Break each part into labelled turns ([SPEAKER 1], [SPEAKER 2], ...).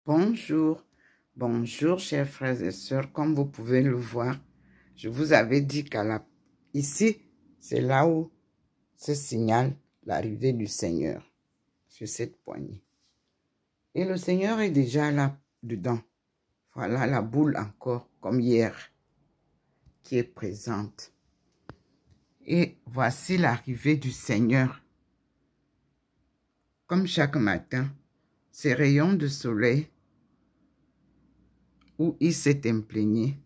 [SPEAKER 1] Bonjour, bonjour chers frères et sœurs, comme vous pouvez le voir, je vous avais dit ici, c'est là où se signale l'arrivée du Seigneur, sur cette poignée. Et le Seigneur est déjà là dedans. Voilà la boule encore, comme hier, qui est présente. Et voici l'arrivée du Seigneur. Comme chaque matin, ces rayons de soleil où il s'est imprégné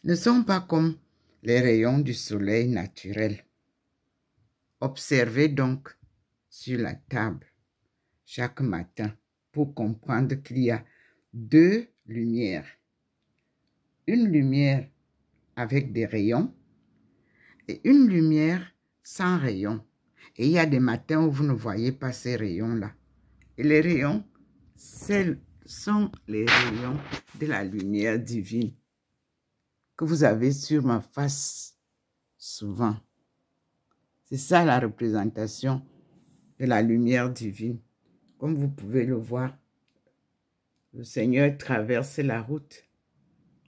[SPEAKER 1] ne sont pas comme les rayons du soleil naturel. Observez donc sur la table chaque matin pour comprendre qu'il y a deux lumières. Une lumière avec des rayons et une lumière sans rayons. Et il y a des matins où vous ne voyez pas ces rayons-là. Et les rayons, ce sont les rayons de la lumière divine que vous avez sur ma face souvent. C'est ça la représentation de la lumière divine. Comme vous pouvez le voir, le Seigneur traverse la route.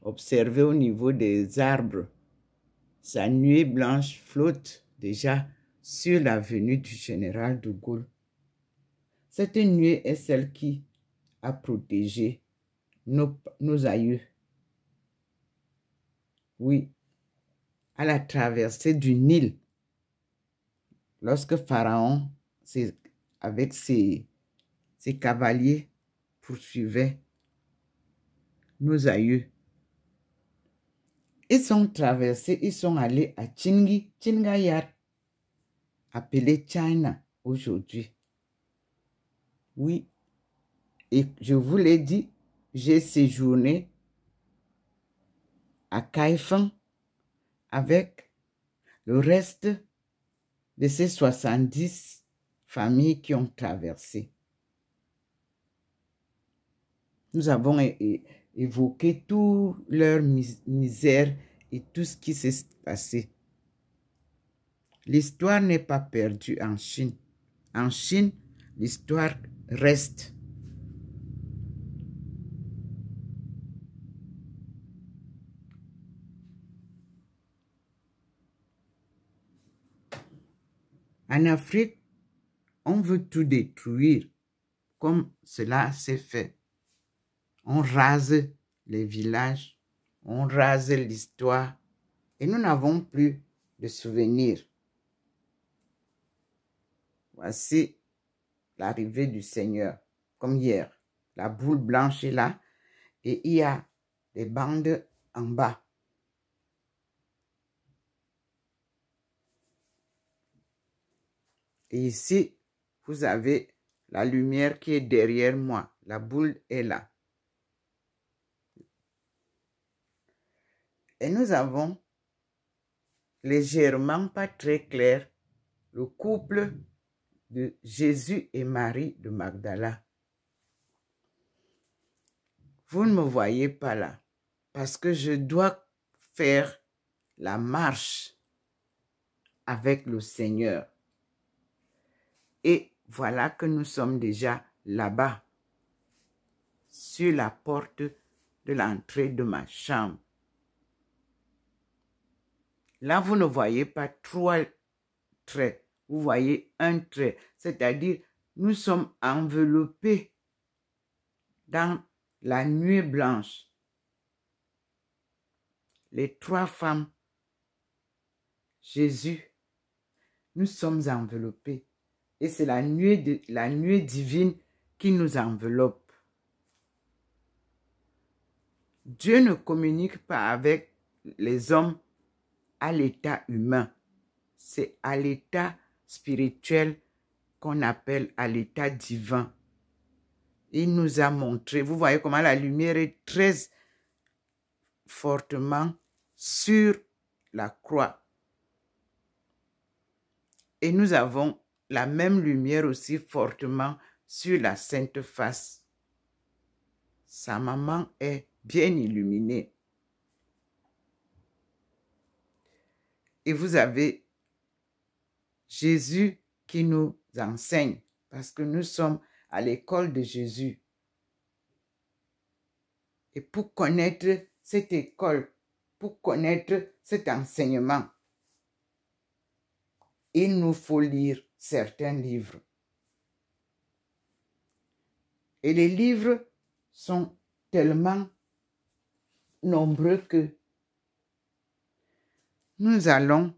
[SPEAKER 1] Observez au niveau des arbres. Sa nuée blanche flotte déjà sur la venue du général de Gaulle. Cette nuée est celle qui a protégé nos aïeux. Oui, à la traversée du Nil, lorsque Pharaon, avec ses cavaliers, poursuivait nos aïeux. Ils sont traversés, ils sont allés à Chingayat, appelé China aujourd'hui. Oui, et je vous l'ai dit, j'ai séjourné à Kaifeng avec le reste de ces 70 familles qui ont traversé. Nous avons évoqué toute leur misère et tout ce qui s'est passé. L'histoire n'est pas perdue en Chine. En Chine, l'histoire reste. En Afrique, on veut tout détruire, comme cela s'est fait. On rase les villages, on rase l'histoire, et nous n'avons plus de souvenirs. Voici l'arrivée du Seigneur, comme hier. La boule blanche est là, et il y a des bandes en bas. Et ici, vous avez la lumière qui est derrière moi. La boule est là. Et nous avons légèrement, pas très clair, le couple de Jésus et Marie de Magdala. Vous ne me voyez pas là, parce que je dois faire la marche avec le Seigneur. Et voilà que nous sommes déjà là-bas, sur la porte de l'entrée de ma chambre. Là, vous ne voyez pas 3 traits, vous voyez un trait, c'est-à-dire nous sommes enveloppés dans la nuée blanche. Les 3 femmes, Jésus, nous sommes enveloppés. Et c'est la nuée divine qui nous enveloppe. Dieu ne communique pas avec les hommes à l'état humain. C'est à l'état spirituel qu'on appelle à l'état divin. Il nous a montré, vous voyez comment la lumière est très fortement sur la croix. Et nous avons la même lumière aussi fortement sur la Sainte Face. Sa maman est bien illuminée. Et vous avez Jésus qui nous enseigne, parce que nous sommes à l'école de Jésus. Et pour connaître cette école, pour connaître cet enseignement, il nous faut lire certains livres. Et les livres sont tellement nombreux que nous allons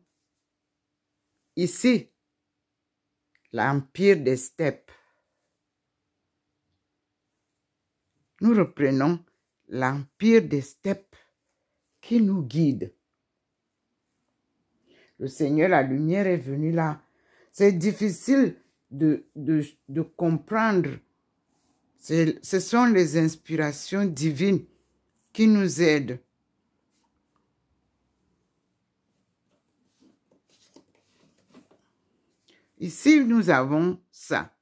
[SPEAKER 1] ici, l'Empire des steppes. Nous reprenons l'Empire des steppes qui nous guide. Le Seigneur, la lumière est venue là. C'est difficile de comprendre. Ce sont les inspirations divines qui nous aident. Ici, nous avons ça.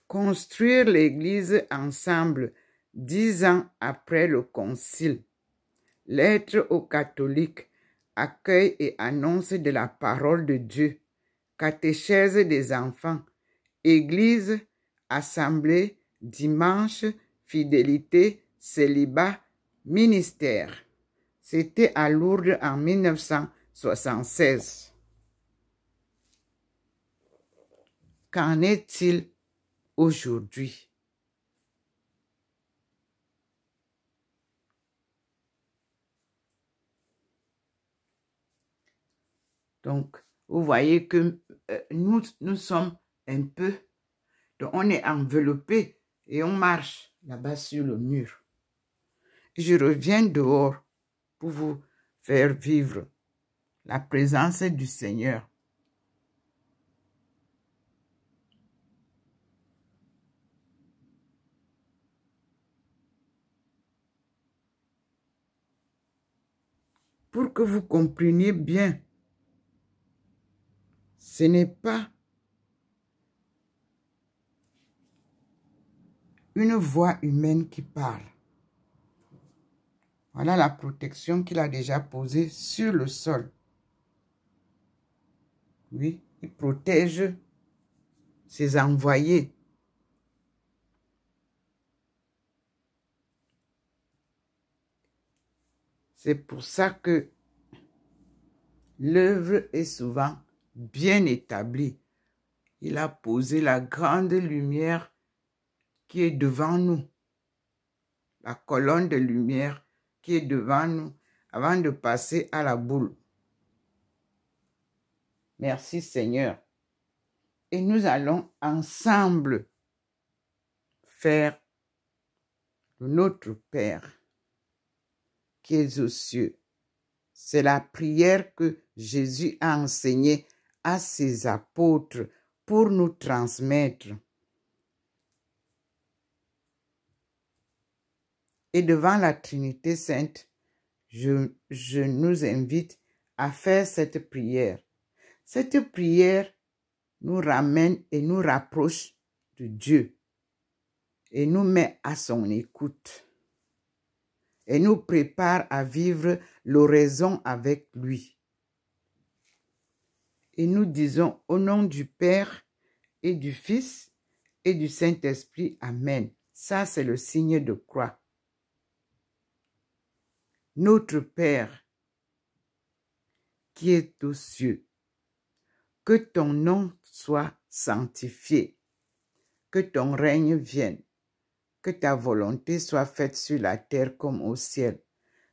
[SPEAKER 1] Construire l'Église ensemble 10 ans après le Concile. Lettre aux catholiques, accueil et annonce de la parole de Dieu, catéchèse des enfants, Église, assemblée, dimanche, fidélité, célibat, ministère. C'était à Lourdes en 1976. Qu'en est-il aujourd'hui? Donc, vous voyez que nous sommes un peu, donc on est enveloppé et on marche là-bas sur le mur. Je reviens dehors pour vous faire vivre la présence du Seigneur. Pour que vous compreniez bien, ce n'est pas une voix humaine qui parle. Voilà la protection qu'il a déjà posée sur le sol. Oui, il protège ses envoyés. C'est pour ça que l'œuvre est souvent bien établie. Il a posé la grande lumière qui est devant nous. La colonne de lumière qui est devant nous avant de passer à la boule. Merci Seigneur. Et nous allons ensemble faire notre Père qui est aux cieux. C'est la prière que Jésus a enseignée à ses apôtres pour nous transmettre. Et devant la Trinité Sainte, je nous invite à faire cette prière. Cette prière nous ramène et nous rapproche de Dieu et nous met à son écoute et nous prépare à vivre l'oraison avec lui. Et nous disons au nom du Père et du Fils et du Saint-Esprit, Amen. Ça, c'est le signe de croix. Notre Père qui est aux cieux, que ton nom soit sanctifié, que ton règne vienne, que ta volonté soit faite sur la terre comme au ciel.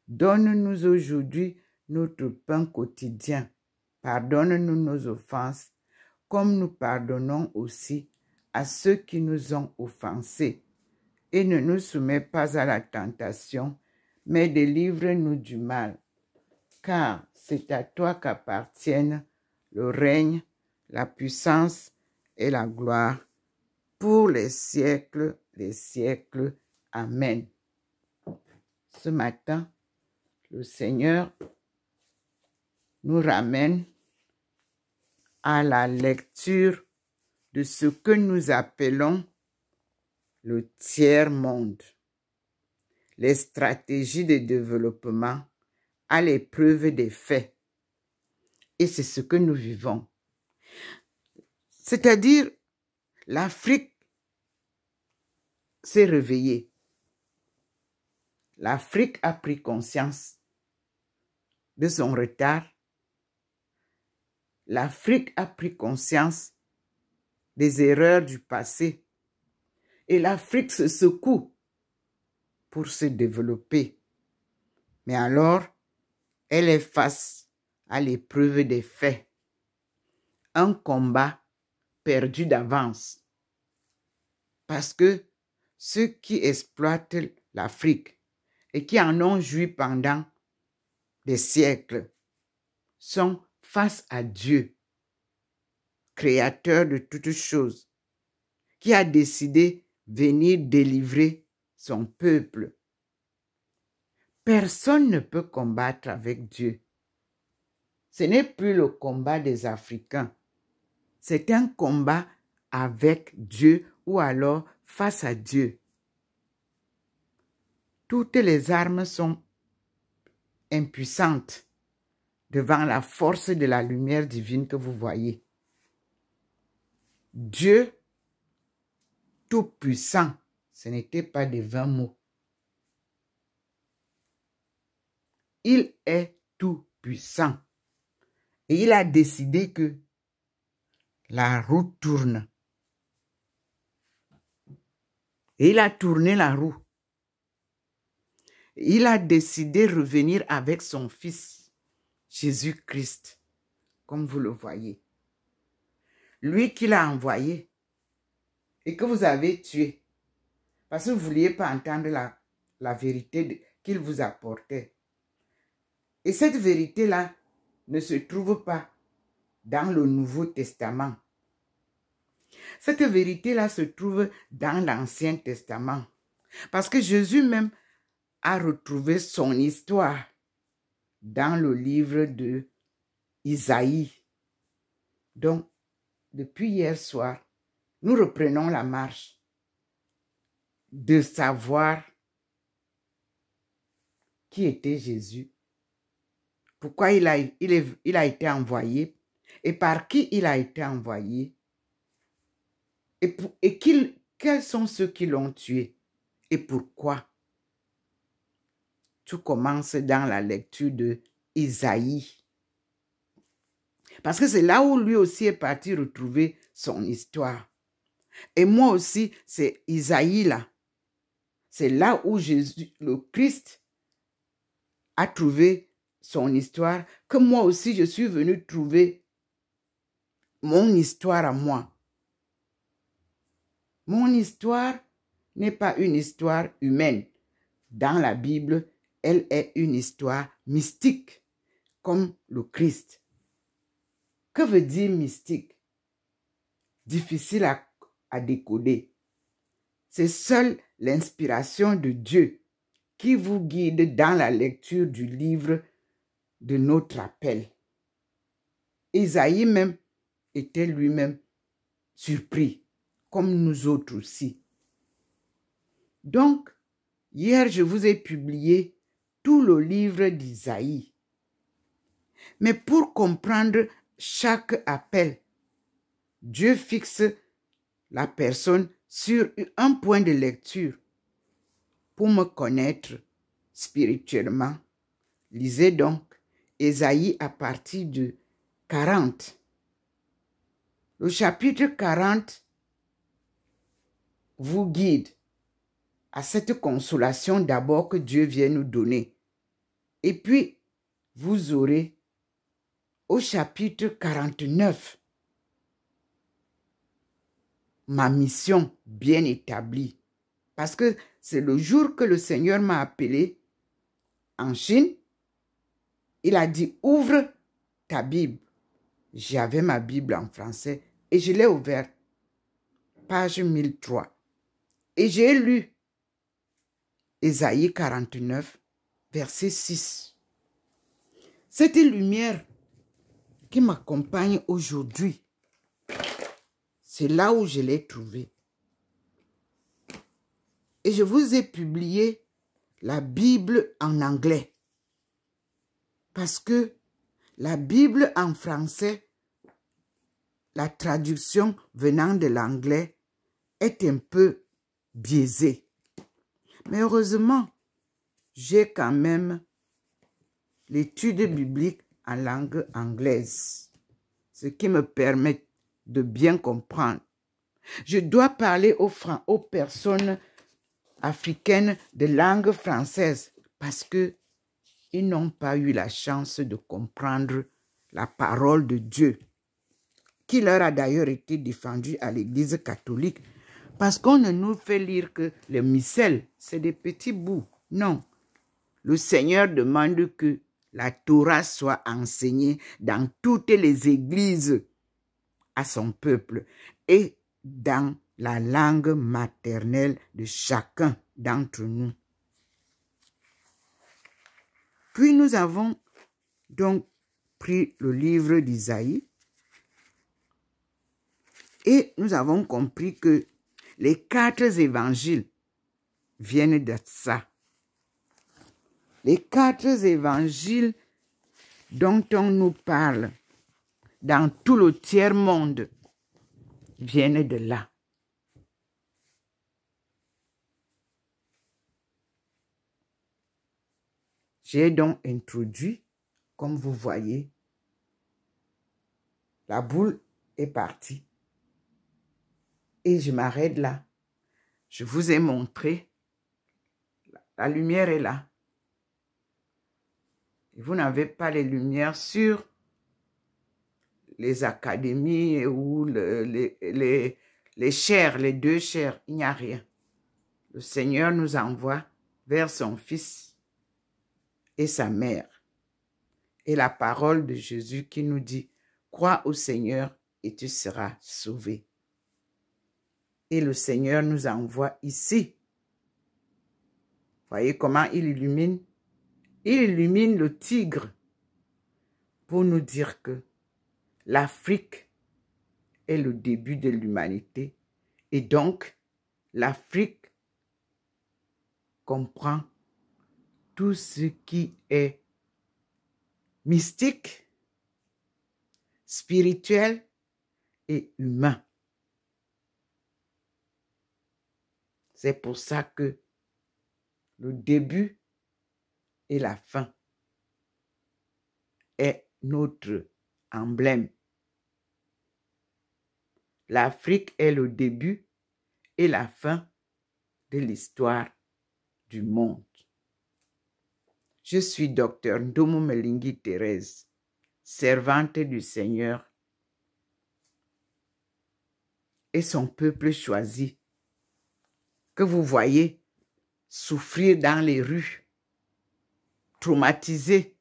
[SPEAKER 1] Donne-nous aujourd'hui notre pain quotidien. Pardonne-nous nos offenses, comme nous pardonnons aussi à ceux qui nous ont offensés. Et ne nous soumets pas à la tentation, mais délivre-nous du mal. Car c'est à toi qu'appartiennent le règne, la puissance et la gloire pour les siècles des siècles. Amen. Ce matin, le Seigneur nous ramène à la lecture de ce que nous appelons le tiers-monde, les stratégies de développement à l'épreuve des faits. Et c'est ce que nous vivons. C'est-à-dire, l'Afrique s'est réveillée. l'Afrique a pris conscience de son retard. L'Afrique a pris conscience des erreurs du passé. Et l'Afrique se secoue pour se développer. Mais alors, elle est face à l'épreuve des faits. Un combat perdu d'avance. Parce que ceux qui exploitent l'Afrique et qui en ont joui pendant des siècles sont face à Dieu, créateur de toutes choses, qui a décidé de venir délivrer son peuple. Personne ne peut combattre avec Dieu. Ce n'est plus le combat des Africains. C'est un combat avec Dieu ou alors face à Dieu. Toutes les armes sont impuissantes devant la force de la lumière divine que vous voyez. Dieu tout-puissant, ce n'était pas des vains mots. Il est tout-puissant. Et il a décidé que la roue tourne. Et il a tourné la roue. Il a décidé de revenir avec son fils, Jésus-Christ, comme vous le voyez. Lui qu'il a envoyé et que vous avez tué parce que vous ne vouliez pas entendre la vérité qu'il vous apportait. Et cette vérité-là ne se trouve pas dans le Nouveau Testament. Cette vérité-là se trouve dans l'Ancien Testament. Parce que Jésus même a retrouvé son histoire dans le livre de Isaïe. Donc, depuis hier soir, nous reprenons la marche de savoir qui était Jésus, pourquoi il a été envoyé et par qui il a été envoyé et quels sont ceux qui l'ont tué et pourquoi. Tout commence dans la lecture de Isaïe. Parce que c'est là où lui aussi est parti retrouver son histoire. Et moi aussi, c'est Isaïe là. C'est là où Jésus, le Christ, a trouvé son histoire, que moi aussi je suis venu trouver mon histoire à moi. Mon histoire n'est pas une histoire humaine. Dans la Bible, elle est une histoire mystique, comme le Christ. Que veut dire mystique? Difficile à décoder. C'est seule l'inspiration de Dieu qui vous guide dans la lecture du livre de notre appel. Isaïe même était lui-même surpris, comme nous autres aussi. Donc, hier, je vous ai publié tout le livre d'Isaïe. Mais pour comprendre chaque appel, Dieu fixe la personne sur un point de lecture. Pour me connaître spirituellement, lisez donc Isaïe à partir de 40. Le chapitre 40 vous guide à cette consolation d'abord que Dieu vient nous donner. Et puis, vous aurez au chapitre 49 ma mission bien établie. Parce que c'est le jour que le Seigneur m'a appelé en Chine. Il a dit, ouvre ta Bible. J'avais ma Bible en français et je l'ai ouverte. Page 1003. Et j'ai lu Isaïe 49, verset 6. Cette lumière qui m'accompagne aujourd'hui, c'est là où je l'ai trouvée. Et je vous ai publié la Bible en anglais. Parce que la Bible en français, la traduction venant de l'anglais, est un peu biaisée. Mais heureusement, j'ai quand même l'étude biblique en langue anglaise, ce qui me permet de bien comprendre. Je dois parler aux personnes africaines de langue française parce que ils n'ont pas eu la chance de comprendre la parole de Dieu, qui leur a d'ailleurs été défendue à l'Église catholique, parce qu'on ne nous fait lire que les missels, c'est des petits bouts. Non, le Seigneur demande que la Torah soit enseignée dans toutes les églises à son peuple et dans la langue maternelle de chacun d'entre nous. Puis nous avons donc pris le livre d'Isaïe et nous avons compris que les 4 évangiles viennent de ça. Les 4 évangiles dont on nous parle dans tout le tiers-monde viennent de là. J'ai donc introduit, comme vous voyez, la boule est partie. Et je m'arrête là. Je vous ai montré, la lumière est là. Et vous n'avez pas les lumières sur les académies ou les chaires, les 2 chaires. Il n'y a rien. Le Seigneur nous envoie vers son Fils et sa mère. Et la parole de Jésus qui nous dit, crois au Seigneur et tu seras sauvé. Et le Seigneur nous envoie ici. Voyez comment il illumine? Il illumine le tigre pour nous dire que l'Afrique est le début de l'humanité. Et donc, l'Afrique comprend tout ce qui est mystique, spirituel et humain. C'est pour ça que le début et la fin est notre emblème. L'Afrique est le début et la fin de l'histoire du monde. Je suis Dr Ndomo Melingi Thérèse, servante du Seigneur et son peuple choisi, que vous voyez souffrir dans les rues, traumatisés,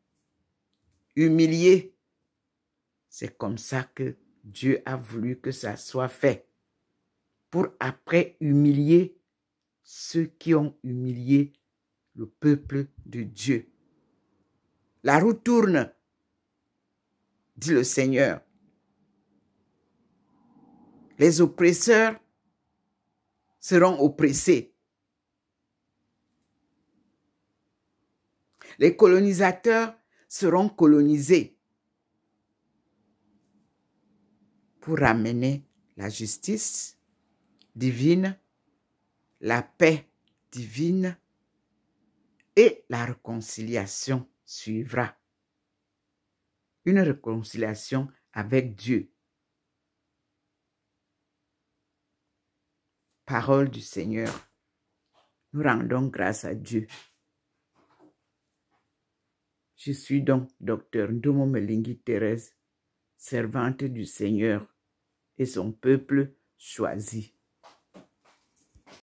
[SPEAKER 1] humiliés. C'est comme ça que Dieu a voulu que ça soit fait, pour après humilier ceux qui ont humilié le peuple de Dieu. La roue tourne, dit le Seigneur. Les oppresseurs seront oppressés. Les colonisateurs seront colonisés pour ramener la justice divine, la paix divine et la réconciliation suivra. Une réconciliation avec Dieu. Parole du Seigneur. Nous rendons grâce à Dieu. Je suis donc Dr Ndomo Melingi Thérèse, servante du Seigneur et son peuple choisi.